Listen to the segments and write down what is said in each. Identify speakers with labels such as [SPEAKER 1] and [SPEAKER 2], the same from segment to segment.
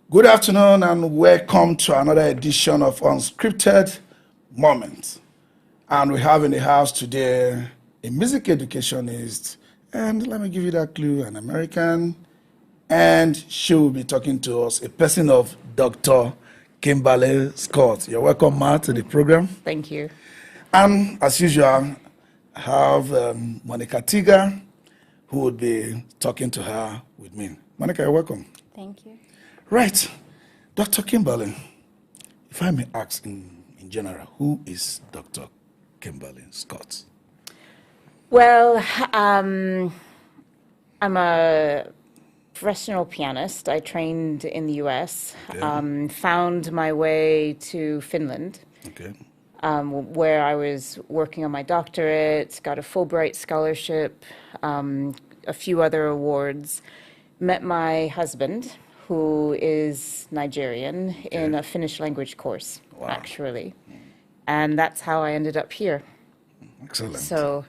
[SPEAKER 1] Good afternoon and welcome to another edition of Unscripted Moments. And we have in the house today a music educationist, and let me give you that clue, an American, and she will be talking to us, a person of Dr. Kimberly Scott. You're welcome, Ma, to the program.
[SPEAKER 2] Thank you.
[SPEAKER 1] And as usual, I have Monica Tiga, who would be talking to her with me. Monica, you're welcome.
[SPEAKER 3] Thank you.
[SPEAKER 1] Right. Dr. Kimberly, if I may ask in general, who is Dr. Kimberly Scott?
[SPEAKER 2] Well, I'm a professional pianist. I trained in the US,
[SPEAKER 1] Okay.
[SPEAKER 2] found my way to Finland,
[SPEAKER 1] Okay.
[SPEAKER 2] where I was working on my doctorate, got a Fulbright scholarship, a few other awards, met my husband, who is Nigerian, in a Finnish language course,
[SPEAKER 1] Wow.
[SPEAKER 2] actually. And that's how I ended up here.
[SPEAKER 1] Excellent.
[SPEAKER 2] So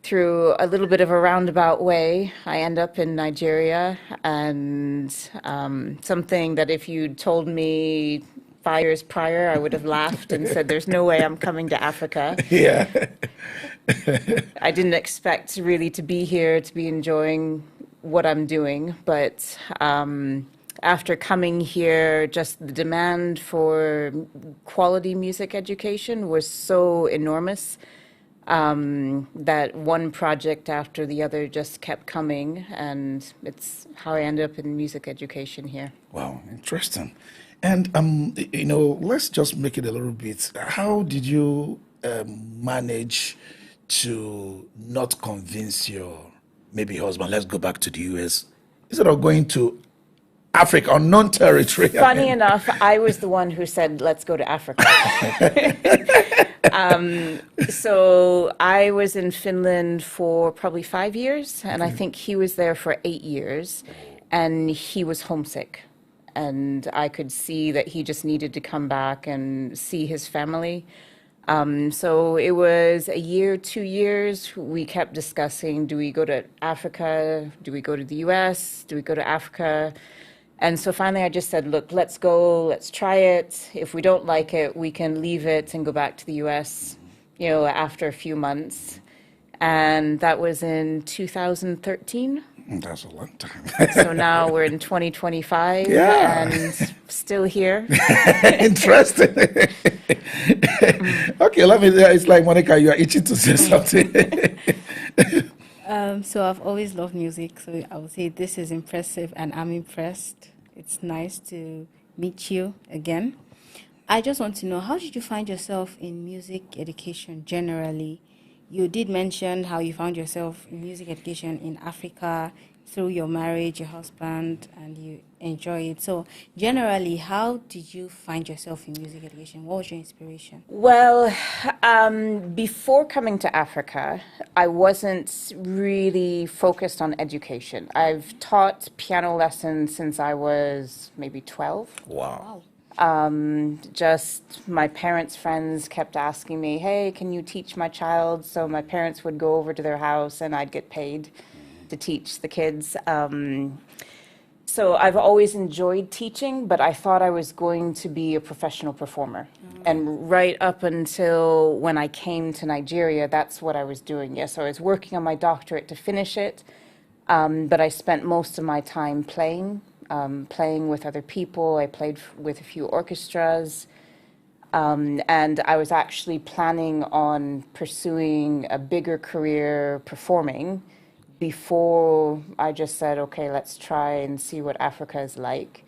[SPEAKER 2] through a little bit of a roundabout way, I end up in Nigeria, and something that if you'd told me 5 years prior, I would have laughed and said, there's no way I'm coming to Africa.
[SPEAKER 1] Yeah.
[SPEAKER 2] I didn't expect really to be here, to be enjoying what I'm doing, but after coming here, just the demand for quality music education was so enormous that one project after the other just kept coming, and it's how I ended up in music education here.
[SPEAKER 1] Wow, interesting. And let's just make it a little bit. How did you manage to not convince your maybe husband, let's go back to the US, instead of going to Africa, unknown territory?
[SPEAKER 2] Funny enough, I was the one who said, let's go to Africa. So I was in Finland for probably 5 years, and I think he was there for 8 years, and he was homesick. And I could see that he just needed to come back and see his family. So it was a year, 2 years, we kept discussing, do we go to Africa? Do we go to the US? Do we go to Africa? And so finally I just said, look, let's go, let's try it. If we don't like it, we can leave it and go back to the US, after a few months. And that was in 2013.
[SPEAKER 1] That's a long time.
[SPEAKER 2] So now we're in 2025
[SPEAKER 1] Yeah.
[SPEAKER 2] and still here.
[SPEAKER 1] Interesting. Okay, it's like Monica, you are itching to say something.
[SPEAKER 3] So I've always loved music, so I would say this is impressive and I'm impressed. It's nice to meet you again. I just want to know, how did you find yourself in music education generally? You did mention how you found yourself in music education in Africa through your marriage, your husband, and you enjoy it. So generally, how did you find yourself in music education? What was your inspiration?
[SPEAKER 2] Well, before coming to Africa, I wasn't really focused on education. I've taught piano lessons since I was maybe 12.
[SPEAKER 1] Wow.
[SPEAKER 2] Just my parents' friends kept asking me, hey, can you teach my child? So my parents would go over to their house and I'd get paid to teach the kids. So I've always enjoyed teaching, but I thought I was going to be a professional performer. And right up until when I came to Nigeria, that's what I was doing. Yes, so I was working on my doctorate to finish it, but I spent most of my time playing with other people. I played with a few orchestras, and I was actually planning on pursuing a bigger career performing before I just said, okay, let's try and see what Africa is like.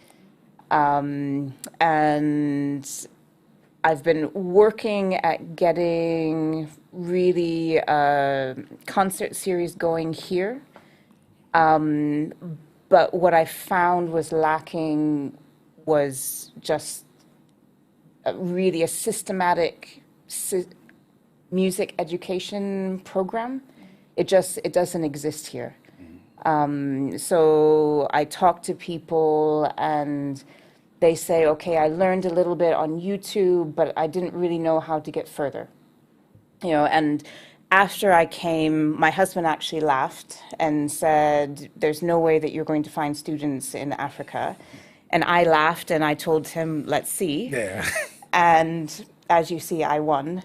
[SPEAKER 2] And I've been working at getting really a concert series going here. But what I found was lacking was just really a systematic music education program. It doesn't exist here. So I talk to people and they say, okay, I learned a little bit on YouTube, but I didn't really know how to get further. And after I came, my husband actually laughed and said, there's no way that you're going to find students in Africa. And I laughed and I told him, let's see.
[SPEAKER 1] Yeah.
[SPEAKER 2] And as you see, I won.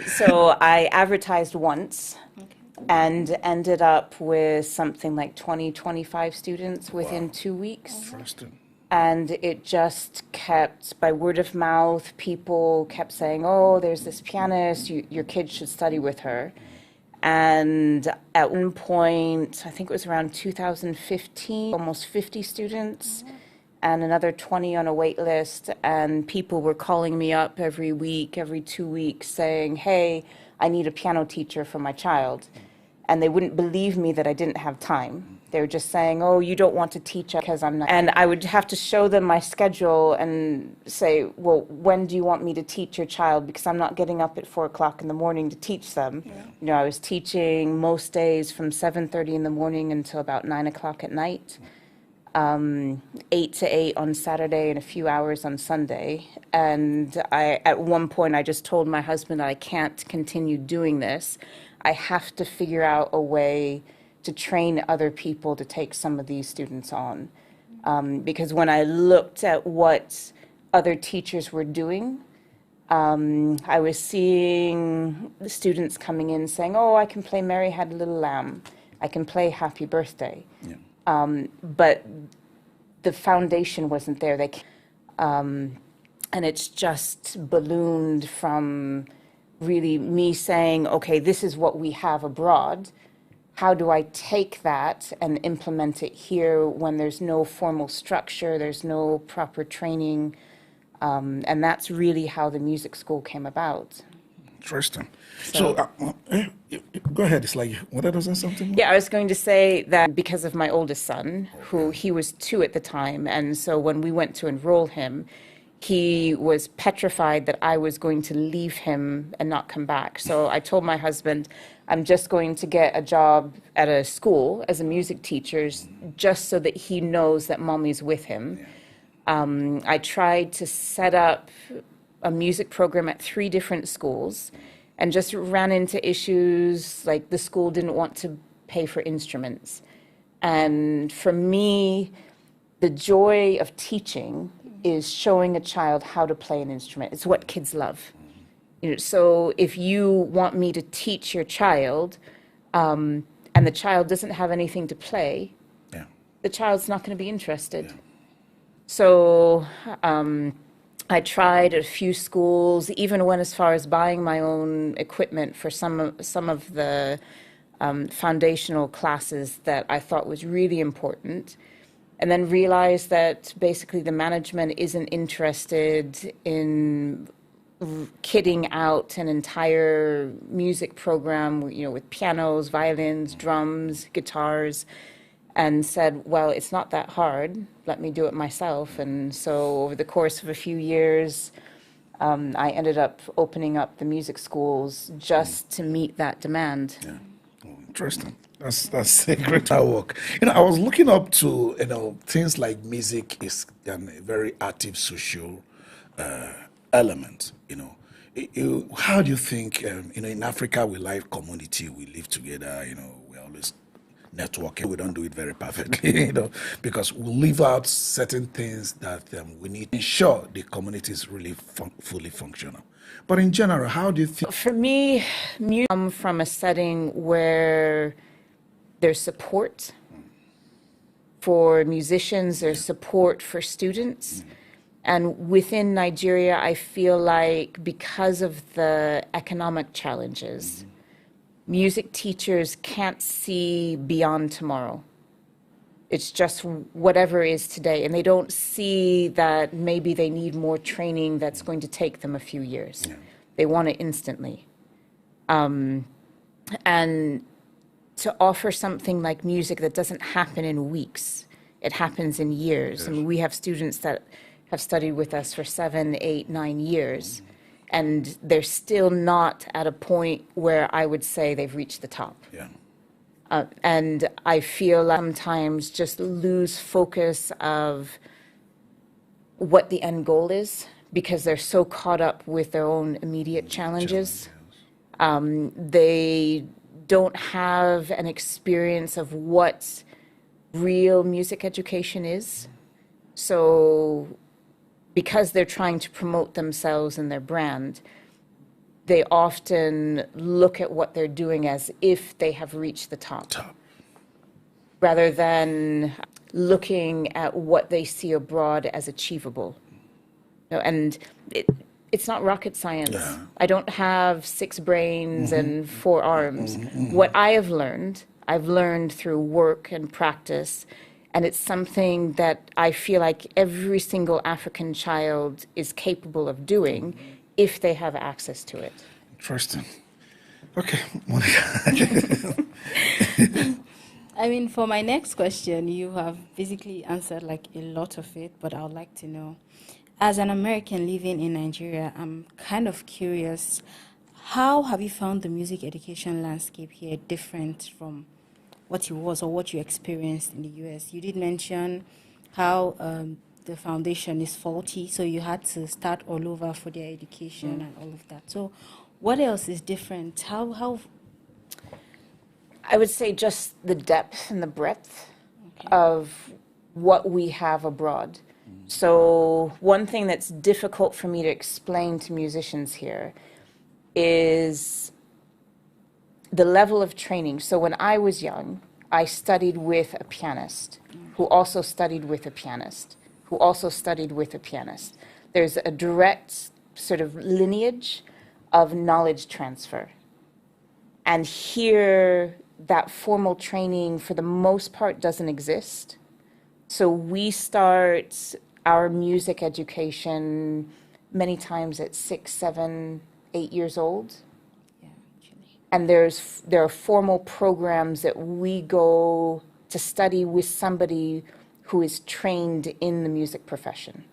[SPEAKER 2] So I advertised once and ended up with something like 20, 25 students within 2 weeks.
[SPEAKER 1] Interesting.
[SPEAKER 2] And it just kept, by word of mouth, people kept saying, oh, there's this pianist, your kids should study with her. And at one point, I think it was around 2015, almost 50 students and another 20 on a wait list. And people were calling me up every week, every 2 weeks saying, hey, I need a piano teacher for my child. And they wouldn't believe me that I didn't have time. They were just saying, oh, you don't want to teach because I'm not. And I would have to show them my schedule and say, well, when do you want me to teach your child? Because I'm not getting up at 4 o'clock in the morning to teach them. Yeah. You know, I was teaching most days from 7:30 in the morning until about 9 o'clock at night, 8 to 8 on Saturday and a few hours on Sunday. And at one point, I just told my husband that I can't continue doing this. I have to figure out a way to train other people to take some of these students on. Because when I looked at what other teachers were doing, I was seeing the students coming in saying, oh, I can play Mary Had a Little Lamb. I can play Happy Birthday. Yeah. But the foundation wasn't there. And it's just ballooned from really me saying, okay, this is what we have abroad. How do I take that and implement it here when there's no formal structure, there's no proper training? And that's really how the music school came about.
[SPEAKER 1] Interesting. So go ahead. It's like you wanted to say something?
[SPEAKER 2] Yeah, I was going to say that because of my oldest son, who he was 2 at the time, and so when we went to enroll him, he was petrified that I was going to leave him and not come back. So I told my husband, I'm just going to get a job at a school as a music teacher just so that he knows that mommy's with him. I tried to set up a music program at 3 different schools and just ran into issues like the school didn't want to pay for instruments. And for me, the joy of teaching is showing a child how to play an instrument. It's what kids love. You know, so if you want me to teach your child, and the child doesn't have anything to play, the child's not going to be interested. Yeah. So I tried at a few schools, even went as far as buying my own equipment for some of the foundational classes that I thought was really important. And then realized that basically the management isn't interested in kitting out an entire music program, you know, with pianos, violins, drums, guitars, and said, well, it's not that hard. Let me do it myself. And so over the course of a few years, I ended up opening up the music schools just to meet that demand.
[SPEAKER 1] Yeah. Oh, interesting. That's a great work. You know, I was looking up to, you know, things like music is a very active social element, you know. How do you think, you know, in Africa we live community, we live together, you know, we always networking. We don't do it very perfectly, you know, because we leave out certain things that we need to ensure the community is really fully functional. But in general, how do you think?
[SPEAKER 2] For me, music comes from a setting where there's support for musicians, there's support for students. And within Nigeria, I feel like because of the economic challenges, music teachers can't see beyond tomorrow. It's just whatever is today. And they don't see that maybe they need more training that's going to take them a few years. Yeah. They want it instantly. And to offer something like music that doesn't happen in weeks, it happens in years. Yes. I mean, we have students that have studied with us for 7, 8, 9 years, and they're still not at a point where I would say they've reached the top.
[SPEAKER 1] Yeah.
[SPEAKER 2] And I feel like sometimes just lose focus of what the end goal is because they're so caught up with their own immediate challenges. They don't have an experience of what real music education is. So because they're trying to promote themselves and their brand, they often look at what they're doing as if they have reached the top, rather than looking at what they see abroad as achievable. And it's not rocket science.
[SPEAKER 1] Yeah.
[SPEAKER 2] I don't have 6 brains and 4 arms. What I've learned through work and practice, and it's something that I feel like every single African child is capable of doing if they have access to it.
[SPEAKER 1] Interesting. Okay, Monica.
[SPEAKER 3] I mean, for my next question, you have basically answered like a lot of it, but I would like to know, as an American living in Nigeria, I'm kind of curious, how have you found the music education landscape here different from what it was or what you experienced in the US? You did mention how the foundation is faulty, so you had to start all over for their education and all of that. So what else is different? How
[SPEAKER 2] I would say just the depth and the breadth of what we have abroad. So one thing that's difficult for me to explain to musicians here is the level of training. So when I was young, I studied with a pianist who also studied with a pianist, who also studied with a pianist. There's a direct sort of lineage of knowledge transfer. And here, that formal training, for the most part, doesn't exist. So we start our music education many times at 6, 7, 8 years old.
[SPEAKER 3] Yeah, actually.
[SPEAKER 2] And there are formal programs that we go to study with somebody who is trained in the music profession.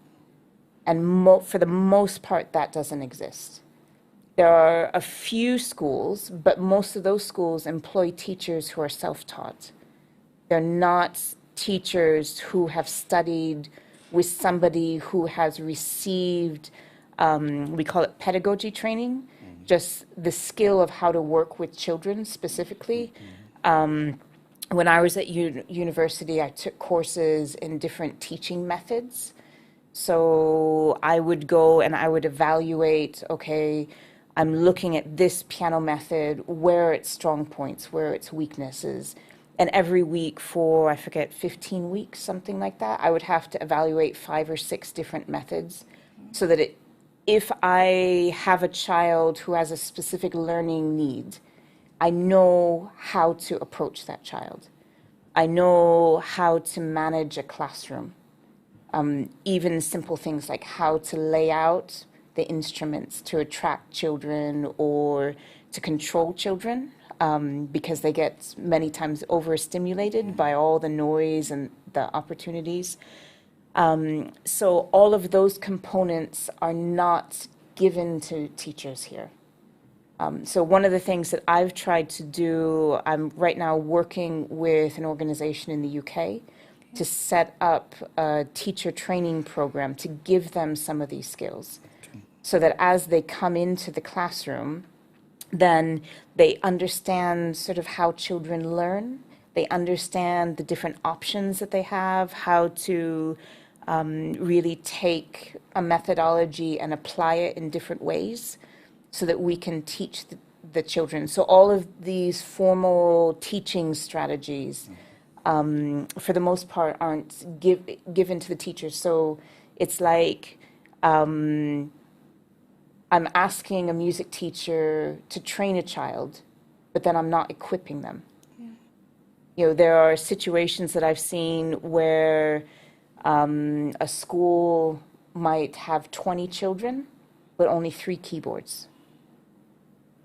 [SPEAKER 2] And for the most part, that doesn't exist. There are a few schools, but most of those schools employ teachers who are self-taught. They're not teachers who have studied with somebody who has received, we call it pedagogy training, just the skill of how to work with children specifically. When I was at university, I took courses in different teaching methods. So I would go and I would evaluate, okay, I'm looking at this piano method, where are its strong points, where are its weaknesses. And every week for, I forget, 15 weeks, something like that, I would have to evaluate 5 or 6 different methods so that if I have a child who has a specific learning need, I know how to approach that child. I know how to manage a classroom. Even simple things like how to lay out the instruments to attract children or to control children, because they get many times overstimulated by all the noise and the opportunities. So all of those components are not given to teachers here. So one of the things that I've tried to do, I'm right now working with an organization in the UK to set up a teacher training program to give them some of these skills, so that as they come into the classroom, then they understand sort of how children learn. They understand the different options that they have, how to really take a methodology and apply it in different ways so that we can teach the children. So all of these formal teaching strategies, for the most part, aren't given to the teachers. So it's like, I'm asking a music teacher to train a child, but then I'm not equipping them. Yeah. You know, there are situations that I've seen where a school might have 20 children, but only 3 keyboards.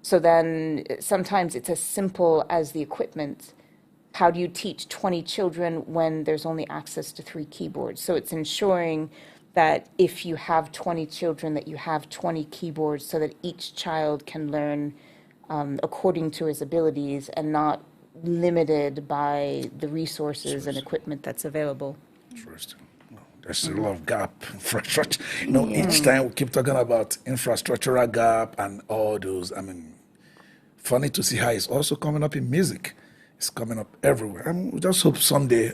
[SPEAKER 2] So then sometimes it's as simple as the equipment. How do you teach 20 children when there's only access to 3 keyboards? So it's ensuring that if you have 20 children, that you have 20 keyboards so that each child can learn according to his abilities and not limited by the resources and equipment that's available.
[SPEAKER 1] Interesting. Well, there's a lot of gap, infrastructure. You know, each time we keep talking about infrastructural gap and all those. I mean, funny to see how it's also coming up in music. It's coming up everywhere. We just hope someday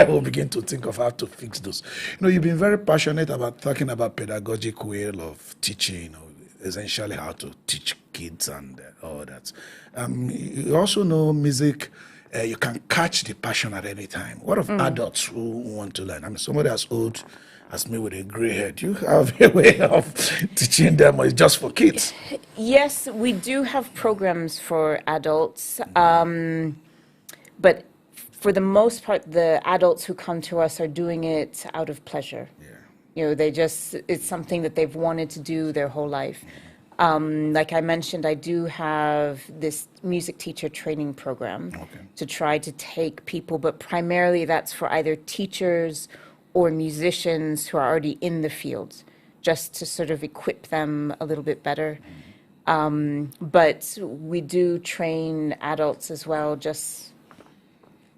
[SPEAKER 1] we'll begin to think of how to fix those. You've been very passionate about talking about pedagogic way of teaching, essentially how to teach kids and all that. You also know music, you can catch the passion at any time. What of adults who want to learn? Somebody as old as me with a gray head, you have a way of teaching them, or it's just for kids?
[SPEAKER 2] Yes, we do have programs for adults, but for the most part, the adults who come to us are doing it out of pleasure.
[SPEAKER 1] Yeah.
[SPEAKER 2] It's something that they've wanted to do their whole life. Like I mentioned, I do have this music teacher training program to try to take people, but primarily that's for either teachers or musicians who are already in the field, just to sort of equip them a little bit better. But we do train adults as well, just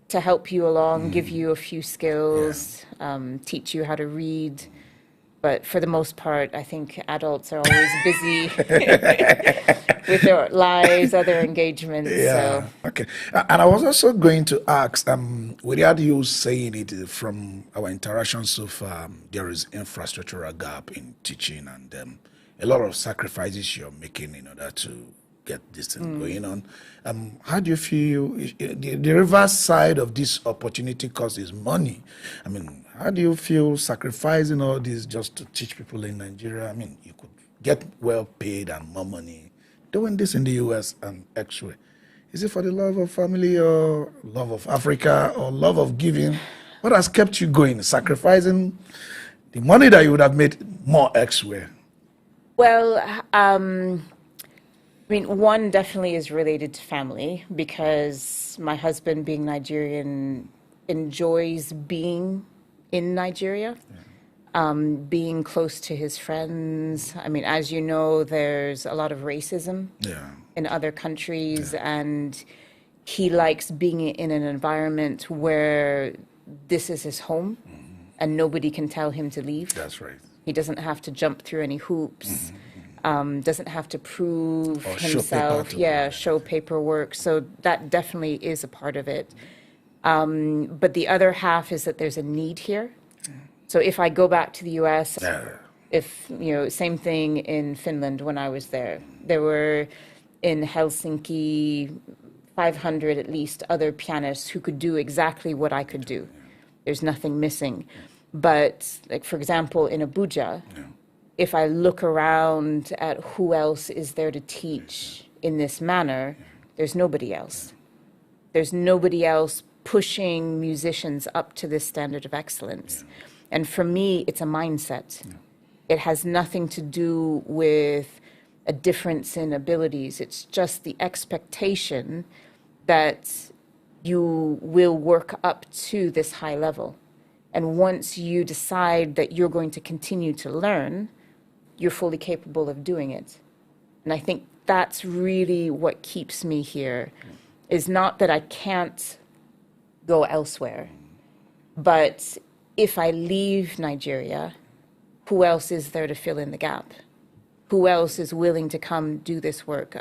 [SPEAKER 2] to help you along, give you a few skills, teach you how to read. But for the most part, I think adults are always busy with their lives, other engagements.
[SPEAKER 1] Yeah.
[SPEAKER 2] So.
[SPEAKER 1] Okay. And I was also going to ask, without you saying it from our interaction so far, there is infrastructural gap in teaching and a lot of sacrifices you're making in order to get this thing going on. How do you feel the reverse side of this opportunity cost is money? How do you feel sacrificing all this just to teach people in Nigeria? You could get well paid and more money doing this in the US and elsewhere. Is it for the love of family or love of Africa or love of giving? What has kept you going, sacrificing the money that you would have made more elsewhere?
[SPEAKER 2] Well, one definitely is related to family, because my husband, being Nigerian, enjoys being in Nigeria, being close to his friends. As you know, there's a lot of racism in other countries, and he likes being in an environment where this is his home and nobody can tell him to leave.
[SPEAKER 1] That's right.
[SPEAKER 2] He doesn't have to jump through any hoops, doesn't have to prove
[SPEAKER 1] Or
[SPEAKER 2] himself, show paperwork. So that definitely is a part of it. But the other half is that there's a need here. So if I go back to the US, same thing in Finland when I was there. There were in Helsinki 500 at least other pianists who could do exactly what I could do. There's nothing missing. But like, for example, in Abuja, if I look around at who else is there to teach in this manner, there's nobody else. There's nobody else pushing musicians up to this standard of excellence. And for me, it's a mindset. It has nothing to do with a difference in abilities. It's just the expectation that you will work up to this high level. And once you decide that you're going to continue to learn, you're fully capable of doing it. And I think that's really what keeps me here, is not that I can't go elsewhere, but if I leave Nigeria, who else is there to fill in the gap? Who else is willing to come do this work?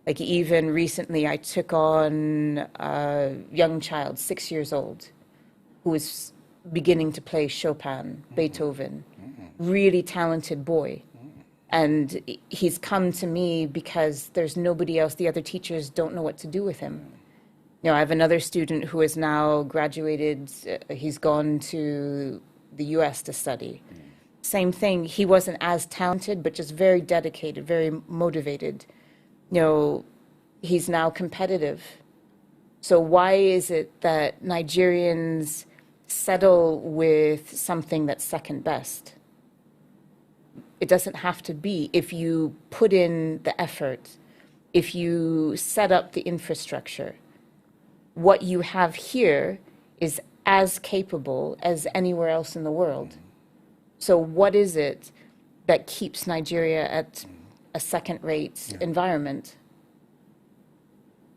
[SPEAKER 2] Like even recently, I took on a young child, 6 years old, who is beginning to play Chopin, Beethoven, really talented boy. And he's come to me because there's nobody else. The other teachers don't know what to do with him. I have another student who is now graduated. He's gone to the US to study. Same thing. He wasn't as talented, but just very dedicated, very motivated. He's now competitive. So why is it that Nigerians settle with something that's second best? It doesn't have to be. If you put in the effort, if you set up the infrastructure, what you have here is as capable as anywhere else in the world. So what is it that keeps Nigeria at a second-rate environment?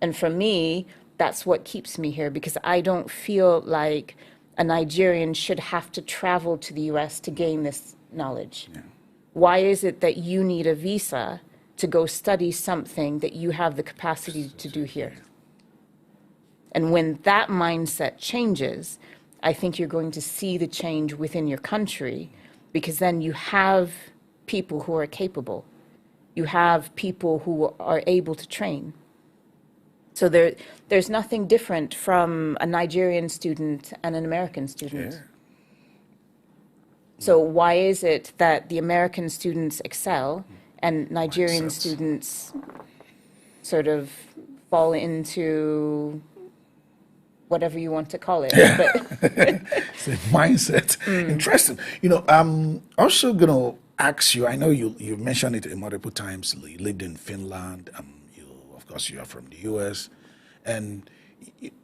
[SPEAKER 2] And for me, that's what keeps me here, because I don't feel like a Nigerian should have to travel to the US to gain this knowledge. Why is it that you need a visa to go study something that you have the capacity to do here? And when that mindset changes, I think you're going to see the change within your country, because then you have people who are capable. You have people who are able to train. So there's nothing different from a Nigerian student and an American student.
[SPEAKER 1] Yeah.
[SPEAKER 2] So why is it that the American students excel and Nigerian
[SPEAKER 1] Mindsets.
[SPEAKER 2] students sort of fall into whatever you want to call it? But
[SPEAKER 1] It's a mindset. Interesting. I'm also going to ask you, I know you mentioned it multiple times. You lived in Finland. Of course, you are from the US. And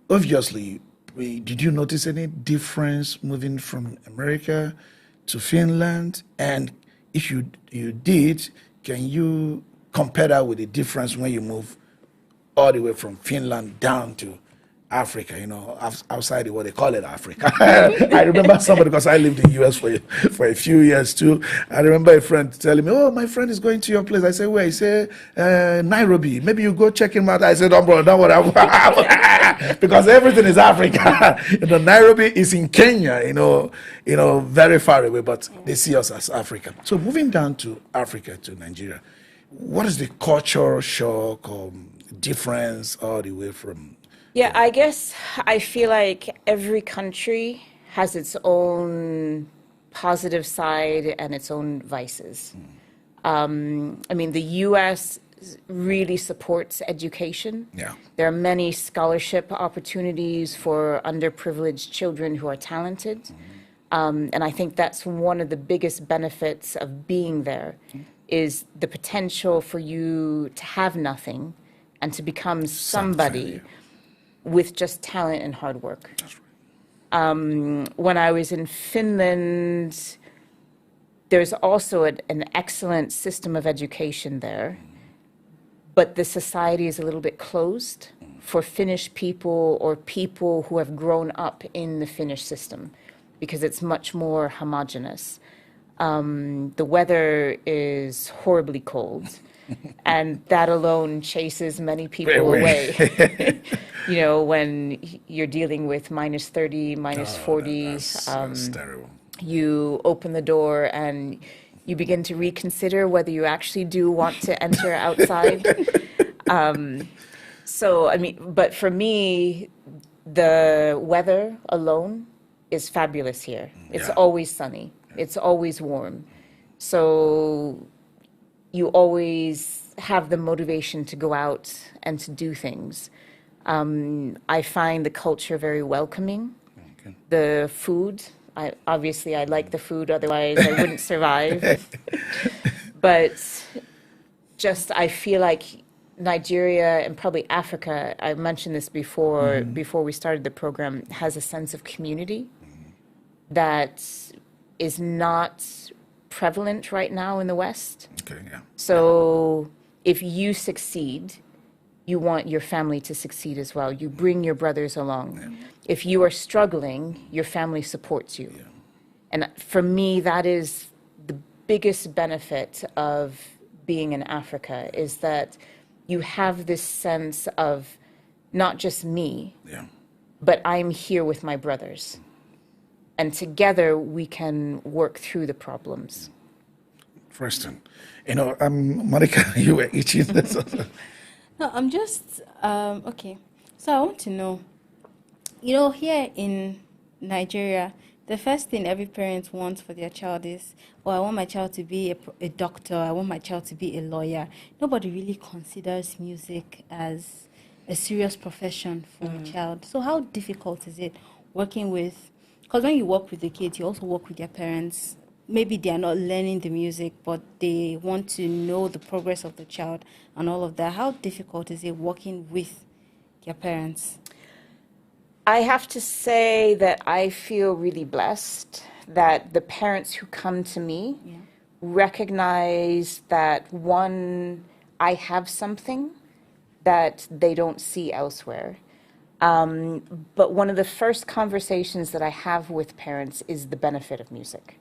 [SPEAKER 1] obviously, did you notice any difference moving from America to Finland? And if you did, can you compare that with the difference when you move all the way from Finland down to Africa, outside what they call it Africa. I remember somebody, because I lived in the US for a few years too. I remember a friend telling me, "Oh, my friend is going to your place." I said, "Where?" He said, "Nairobi. Maybe you go check him out." I said, "Don't worry." Because everything is Africa. Nairobi is in Kenya, very far away, but they see us as Africa. So moving down to Africa, to Nigeria, what is the cultural shock or difference all the way from?
[SPEAKER 2] yeah, I guess I feel like every country has its own positive side and its own vices. I mean, the US really supports education.
[SPEAKER 1] Yeah.
[SPEAKER 2] There are many scholarship opportunities for underprivileged children who are talented. And I think that's one of the biggest benefits of being there, is the potential for you to have nothing and to become somebody with just talent and hard work. When I was in Finland, there's also an excellent system of education there, but the society is a little bit closed for Finnish people or people who have grown up in the Finnish system, because it's much more homogenous. The weather is horribly cold, and that alone chases many people away. When you're dealing with minus 30, minus 40,
[SPEAKER 1] That's terrible.
[SPEAKER 2] you open the door and you begin to reconsider whether you actually do want to enter outside. But for me, the weather alone is fabulous here. It's always sunny. It's always warm. So you always have the motivation to go out and to do things. I find the culture very welcoming.
[SPEAKER 1] Okay.
[SPEAKER 2] The food, I like the food, otherwise I wouldn't survive. But I feel like Nigeria and probably Africa, I mentioned this before we started the program, has a sense of community that is not prevalent right now in the West.
[SPEAKER 1] Okay, yeah.
[SPEAKER 2] So if you succeed, you want your family to succeed as well. You bring your brothers along. Yeah. If you are struggling, your family supports you. Yeah. And for me, that is the biggest benefit of being in Africa, is that you have this sense of not just me, but I'm here with my brothers. And together we can work through the problems.
[SPEAKER 1] Interesting. Monica, you were itching.
[SPEAKER 3] No, I'm just, okay. So I want to know, here in Nigeria, the first thing every parent wants for their child is, I want my child to be a doctor, I want my child to be a lawyer. Nobody really considers music as a serious profession for a child. So how difficult is it working with, because when you work with the kids, you also work with their parents. Maybe they are not learning the music, but they want to know the progress of the child and all of that. How difficult is it working with their parents?
[SPEAKER 2] I have to say that I feel really blessed that the parents who come to me recognize that, one, I have something that they don't see elsewhere. But one of the first conversations that I have with parents is the benefit of music.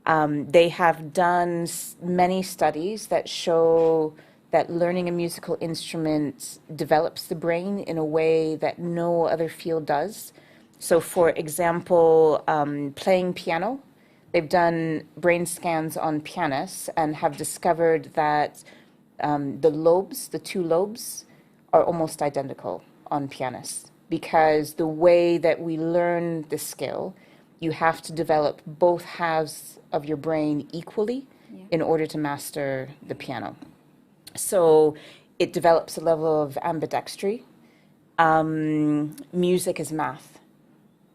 [SPEAKER 2] They have done many studies that show that learning a musical instrument develops the brain in a way that no other field does. So for example, playing piano, they've done brain scans on pianists and have discovered that the lobes, the two lobes, are almost identical on pianists, because the way that we learn the skill, you have to develop both halves of your brain equally in order to master the piano. So it develops a level of ambidextry. Music is math.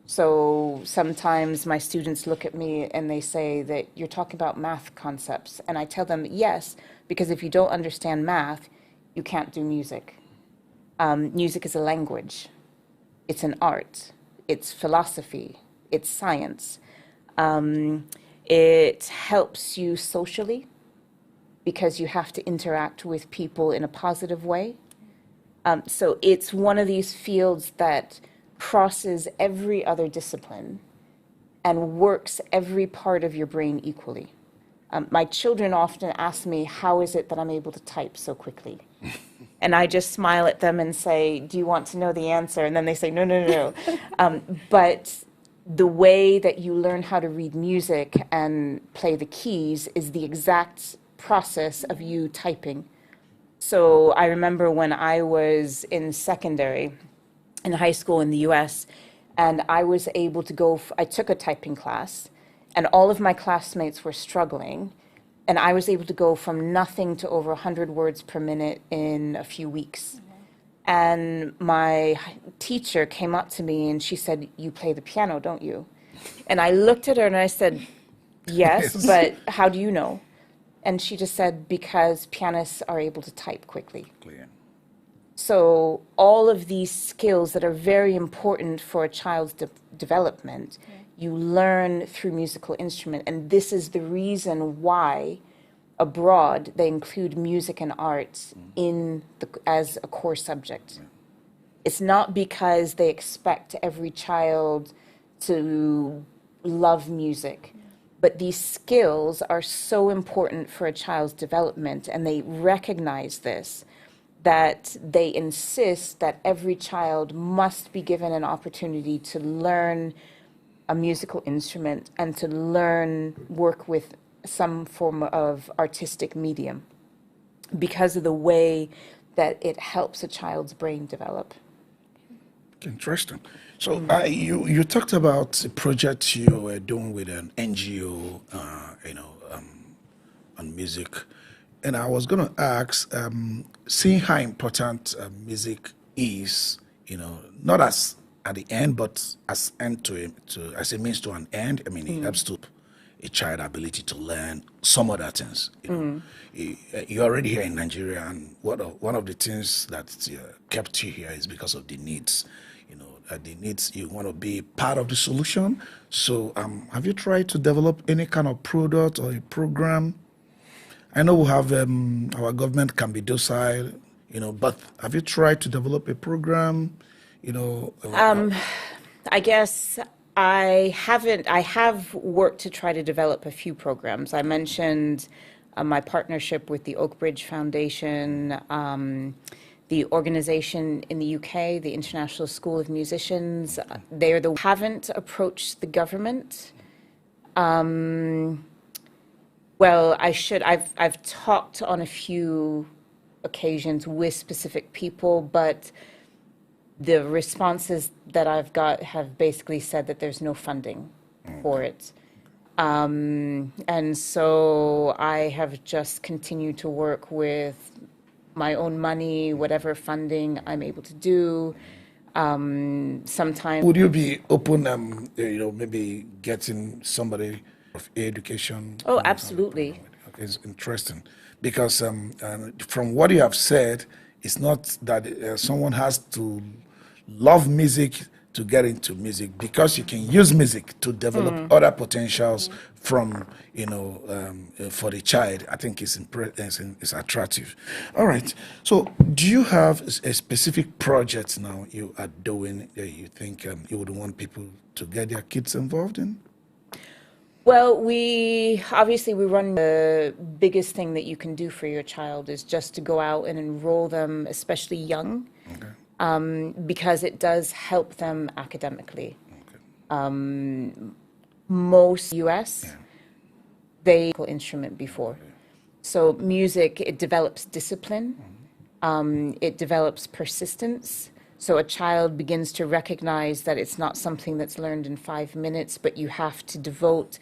[SPEAKER 2] So sometimes my students look at me and they say that you're talking about math concepts. And I tell them, yes, because if you don't understand math, you can't do music. Music is a language. It's an art. It's philosophy. It's science. It helps you socially because you have to interact with people in a positive way. So it's one of these fields that crosses every other discipline and works every part of your brain equally. My children often ask me, how is it that I'm able to type so quickly? And I just smile at them and say, do you want to know the answer? And then they say, no, no, no, no. But the way that you learn how to read music and play the keys is the exact process of you typing. So I remember when I was in secondary, in high school in the US, and I was able to go, I took a typing class, and all of my classmates were struggling, and I was able to go from nothing to over 100 words per minute in a few weeks. And my teacher came up to me and she said, you play the piano, don't you? And I looked at her and I said, yes, but how do you know? And she just said, because pianists are able to type quickly.
[SPEAKER 1] Clear.
[SPEAKER 2] So all of these skills that are very important for a child's development, you learn through musical instrument. And this is the reason why abroad they include music and arts as a core subject. It's not because they expect every child to love music, but these skills are so important for a child's development, and they recognize this, that they insist that every child must be given an opportunity to learn a musical instrument and to work with some form of artistic medium because of the way that it helps a child's brain develop.
[SPEAKER 1] Interesting. So you talked about a project you were doing with an NGO, on music, and I was going to ask, seeing how important music is, not as at the end, but as as a means to an end. I mean, it helps to a child ability to learn some other things. You're already here in Nigeria, and one of the things that kept you here is because of the needs. The needs, you want to be part of the solution. So have you tried to develop any kind of product or a program? I know we have our government can be docile, but have you tried to develop a program?
[SPEAKER 2] I guess I haven't. I have worked to try to develop a few programs. I mentioned my partnership with the Oak Ridge Foundation, the organization in the UK, the International School of Musicians. They haven't approached the government. Well, I should. I've talked on a few occasions with specific people, but the responses that I've got have basically said that there's no funding for it. And so I have just continued to work with my own money, whatever funding I'm able to do. Sometimes.
[SPEAKER 1] Would you be open, maybe getting somebody of education?
[SPEAKER 2] Oh, absolutely.
[SPEAKER 1] Okay, it's interesting because from what you have said, it's not that someone has to love music to get into music, because you can use music to develop other potentials from, for the child. I think it's attractive. All right. So do you have a specific project now you are doing that you think you would want people to get their kids involved in?
[SPEAKER 2] Well, we obviously we run the biggest thing that you can do for your child is just to go out and enroll them, especially young,
[SPEAKER 1] Okay.
[SPEAKER 2] because it does help them academically.
[SPEAKER 1] Okay.
[SPEAKER 2] Most US,
[SPEAKER 1] Yeah.
[SPEAKER 2] they instrument before. So music, it develops discipline, it develops persistence. So a child begins to recognize that it's not something that's learned in 5 minutes, but you have to devote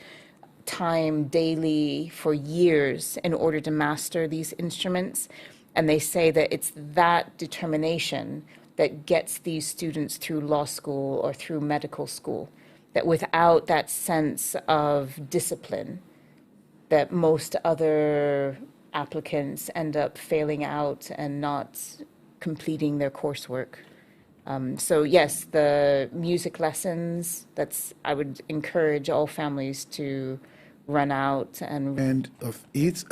[SPEAKER 2] time daily for years in order to master these instruments. And they say that it's that determination that gets these students through law school or through medical school. That without that sense of discipline, that most other applicants end up failing out and not completing their coursework. So yes, the music lessons, I would encourage all families to run out and
[SPEAKER 1] And of it,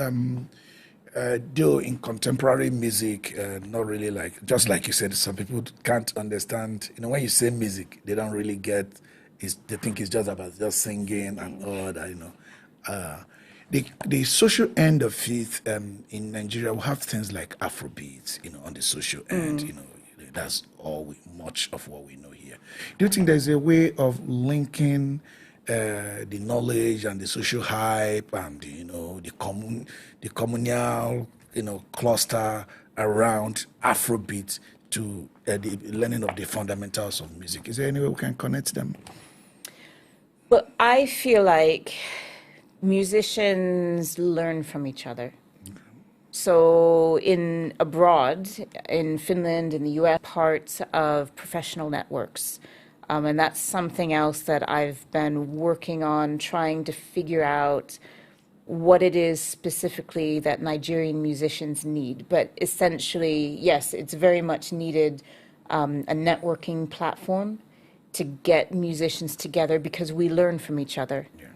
[SPEAKER 1] though in contemporary music, not really like, just like you said, some people can't understand, when you say music, they don't really get, they think it's just about just singing and all that, the social end of it in Nigeria, we have things like Afrobeats, on the social end, that's much of what we know here. Do you think there's a way of linking the knowledge and the social hype and the communal cluster around Afrobeat to the learning of the fundamentals of music? Is there any way we can connect them?
[SPEAKER 2] Well, I feel like musicians learn from each other. So abroad, in Finland, in the US, parts of professional networks. And that's something else that I've been working on, trying to figure out what it is specifically that Nigerian musicians need. But essentially, yes, it's very much needed a networking platform to get musicians together because we learn from each other.
[SPEAKER 1] Yeah.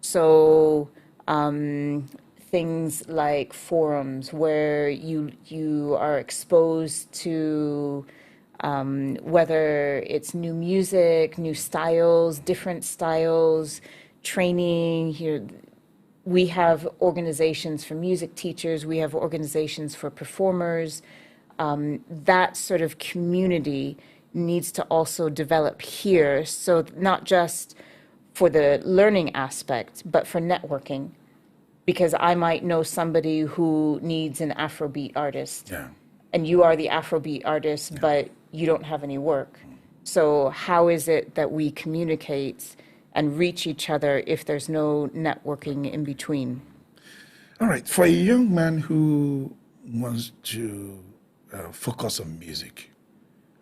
[SPEAKER 2] So things like forums where you are exposed to whether it's new music, new styles, different styles, training. Here, we have organizations for music teachers, we have organizations for performers. That sort of community needs to also develop here, so not just for the learning aspect, but for networking. Because I might know somebody who needs an Afrobeat artist,
[SPEAKER 1] Yeah.
[SPEAKER 2] and you are the Afrobeat artist, but you don't have any work. So how is it that we communicate and reach each other if there's no networking in between?
[SPEAKER 1] All right. For a young man who wants to focus on music,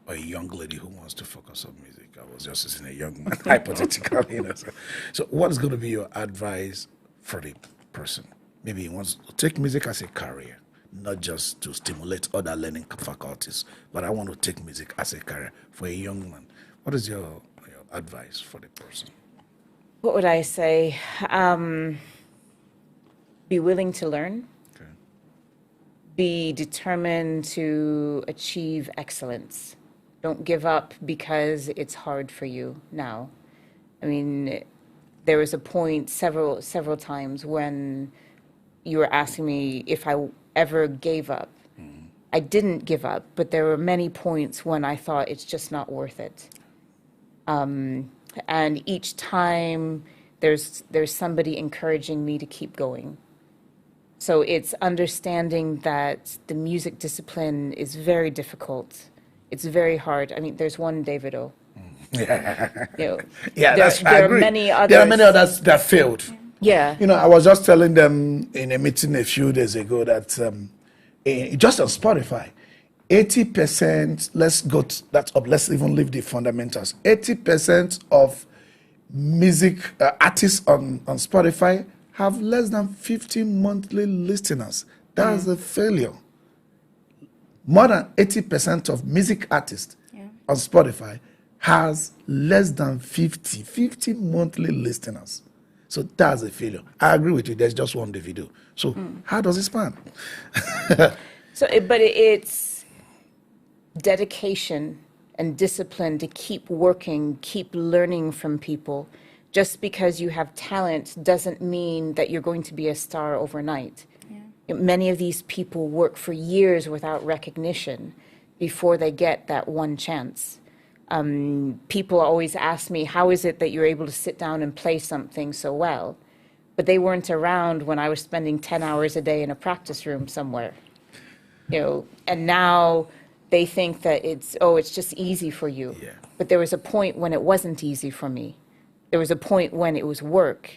[SPEAKER 1] or a young lady who wants to focus on music, I was just using a young man, hypothetically. So what is going to be your advice for the person? Maybe he wants to take music as a career, not just to stimulate other learning faculties, but I want to take music as a career for a young man. What is your advice for the person?
[SPEAKER 2] What would I say? Be willing to learn.
[SPEAKER 1] Okay.
[SPEAKER 2] Be determined to achieve excellence. Don't give up because it's hard for you now. I mean, there was a point several times when you were asking me if I ever gave up. I didn't give up, but there were many points when I thought it's just not worth it. And each time there's somebody encouraging me to keep going. So it's understanding that the music discipline is very difficult. It's very hard. I mean, there's one Davido.
[SPEAKER 1] Yeah.
[SPEAKER 2] There
[SPEAKER 1] I
[SPEAKER 2] are
[SPEAKER 1] agree.
[SPEAKER 2] many others.
[SPEAKER 1] There are many others that failed.
[SPEAKER 2] Yeah.
[SPEAKER 1] I was just telling them in a meeting a few days ago that just on Spotify, 80%, let's even leave the fundamentals. 80% of music artists on Spotify have less than 50 monthly listeners. That's a failure. More than 80% of music artists on Spotify has less than 50 monthly listeners. So that's a failure. I agree with you. There's just one video. So how does it span?
[SPEAKER 2] But it's dedication and discipline to keep working, keep learning from people, Just because you have talent doesn't mean that you're going to be a star overnight.
[SPEAKER 3] Yeah.
[SPEAKER 2] Many of these people work for years without recognition before they get that one chance. People always ask me, how is it that you're able to sit down and play something so well? But they weren't around when I was spending 10 hours a day in a practice room somewhere. And now they think that it's just easy for you.
[SPEAKER 1] Yeah.
[SPEAKER 2] But there was a point when it wasn't easy for me. There was a point when it was work,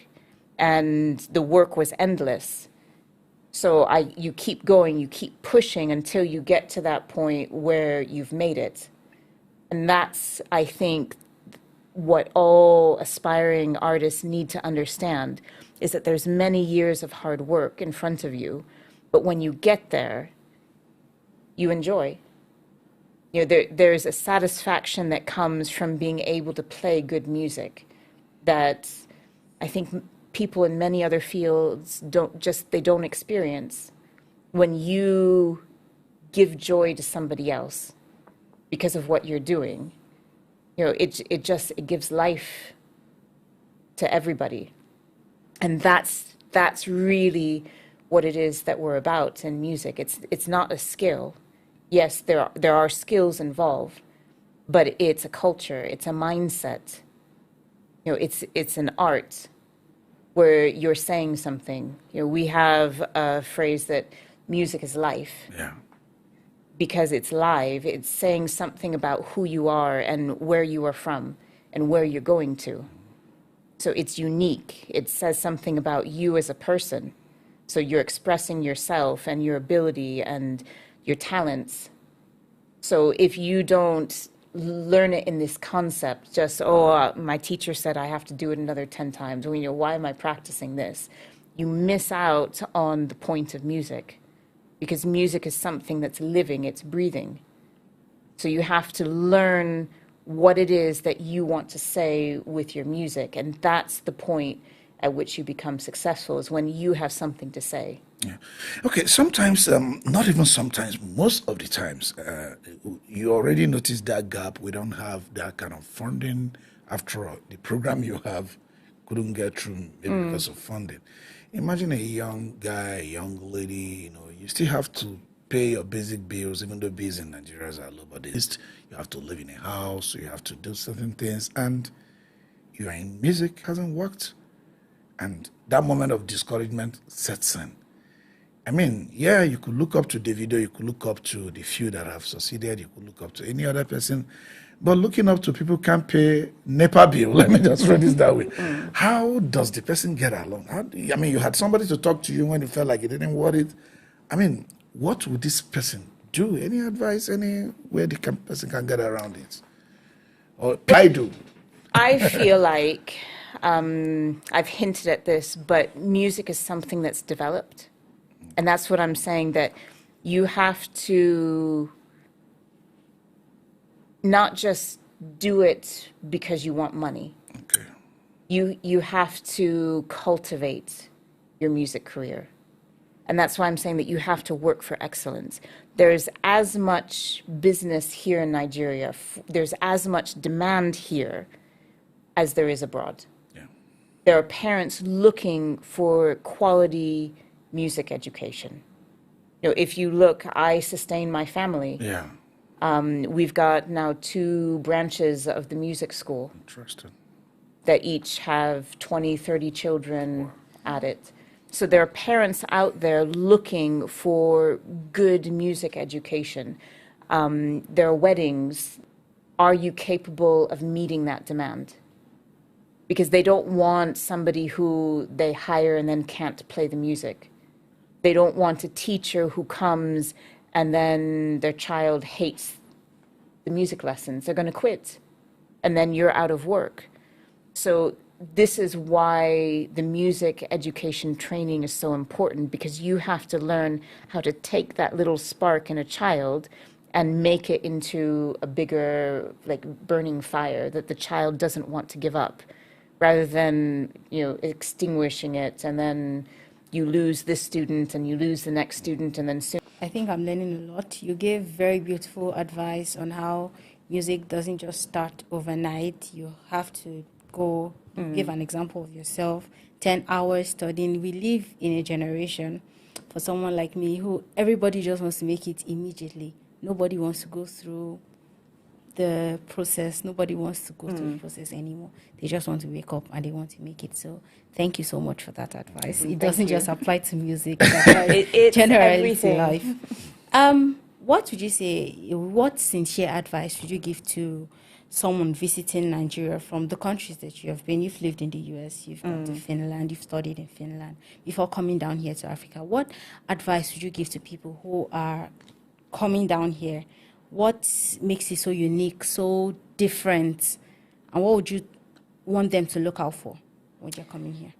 [SPEAKER 2] and the work was endless. So you keep going, you keep pushing until you get to that point where you've made it. And that's, I think, what all aspiring artists need to understand, is that there's many years of hard work in front of you, but when you get there, you enjoy. There's a satisfaction that comes from being able to play good music that I think people in many other fields don't experience. When you give joy to somebody else because of what you're doing, it gives life to everybody. And that's really what it is that we're about in music. It's not a skill. Yes, there are skills involved, but it's a culture, it's a mindset. It's an art where you're saying something. We have a phrase that music is life.
[SPEAKER 1] Yeah.
[SPEAKER 2] Because it's live, it's saying something about who you are and where you are from and where you're going to. So it's unique. It says something about you as a person. So you're expressing yourself and your ability and your talents. So if you don't learn it in this concept, just, my teacher said I have to do it another 10 times, why am I practicing this? You miss out on the point of music, because music is something that's living, it's breathing. So you have to learn what it is that you want to say with your music, and that's the point at which you become successful, is when you have something to say.
[SPEAKER 1] Yeah. Okay, sometimes, not even sometimes, most of the times, you already notice that gap. We don't have that kind of funding. After all, the program you have couldn't get through maybe because of funding. Imagine a young guy, a young lady, you still have to pay your basic bills, even though bills in Nigeria are low, but you have to live in a house, you have to do certain things, and you are in music, hasn't worked. And that moment of discouragement sets in. I mean, yeah, you could look up to Davido, you could look up to the few that have succeeded, you could look up to any other person, but looking up to people can't pay NEPA bill. Let me just phrase it that way. How does the person get along? You had somebody to talk to you when you felt like it didn't worth it. What would this person do? Any advice, any way the person can get around it? Or I do.
[SPEAKER 2] I feel like, I've hinted at this, but music is something that's developed. And that's what I'm saying, that you have to not just do it because you want money.
[SPEAKER 1] Okay.
[SPEAKER 2] You have to cultivate your music career. And that's why I'm saying that you have to work for excellence. There's as much business here in Nigeria, there's as much demand here as there is abroad.
[SPEAKER 1] Yeah.
[SPEAKER 2] There are parents looking for quality music education. If you look, I sustain my family.
[SPEAKER 1] Yeah.
[SPEAKER 2] We've got now 2 branches of the music school.
[SPEAKER 1] Interesting.
[SPEAKER 2] That each have 20, 30 children at it. So there are parents out there looking for good music education. There are weddings. Are you capable of meeting that demand? Because they don't want somebody who they hire and then can't play the music. They don't want a teacher who comes and then their child hates the music lessons. They're going to quit. And then you're out of work. So this is why the music education training is so important, because you have to learn how to take that little spark in a child and make it into a bigger, burning fire that the child doesn't want to give up, rather than, extinguishing it, and then you lose this student and you lose the next student, and then soon.
[SPEAKER 3] I think I'm learning a lot. You gave very beautiful advice on how music doesn't just start overnight. You have to school. You give an example of yourself, 10 hours studying. We live in a generation, for someone like me, who everybody just wants to make it immediately. Nobody wants to go through the process. Nobody wants to go through the process anymore. They just want to wake up and they want to make it. So thank you so much for that advice. It doesn't just apply to music, it applies
[SPEAKER 2] It's
[SPEAKER 3] generally
[SPEAKER 2] everything.
[SPEAKER 3] to life. What would you say, what sincere advice would you give to someone visiting Nigeria from the countries that you have been? You've lived in the US, you've gone to Finland, you've studied in Finland, before coming down here to Africa. What advice would you give to people who are coming down here? What makes it so unique, so different? And what would you want them to look out for when you're coming here?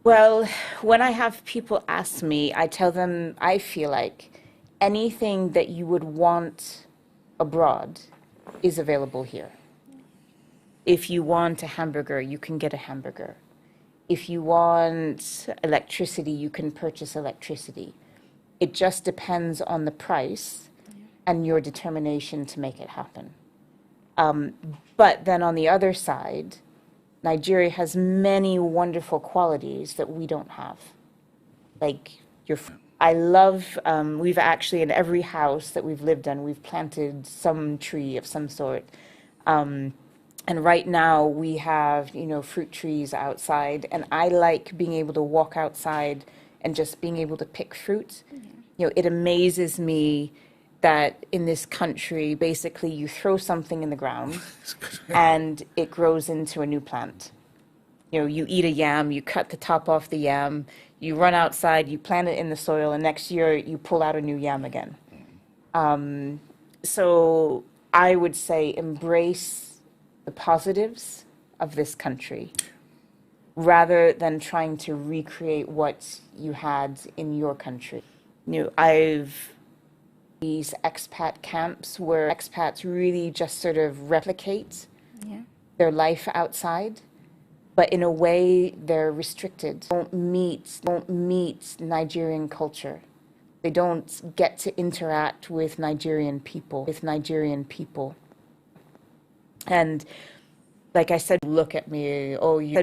[SPEAKER 2] Well, when I have people ask me, I tell them I feel like anything that you would want abroad is available here. If you want a hamburger, you can get a hamburger. If you want electricity, you can purchase electricity. It just depends on the price and your determination to make it happen. But then on the other side, Nigeria has many wonderful qualities that we don't have. Like I love, we've actually in every house that we've lived in, we've planted some tree of some sort. And right now we have, fruit trees outside, and I like being able to walk outside and just being able to pick fruit. It amazes me that in this country, basically you throw something in the ground and it grows into a new plant. You eat a yam, you cut the top off the yam, you run outside, you plant it in the soil, and next year you pull out a new yam again. So I would say embrace the positives of this country rather than trying to recreate what you had in your country. I've these expat camps where expats really just sort of replicate their life outside, but in a way they're restricted. Don't meet Nigerian culture. They don't get to interact with Nigerian people. And like I said, look at me, oh, you're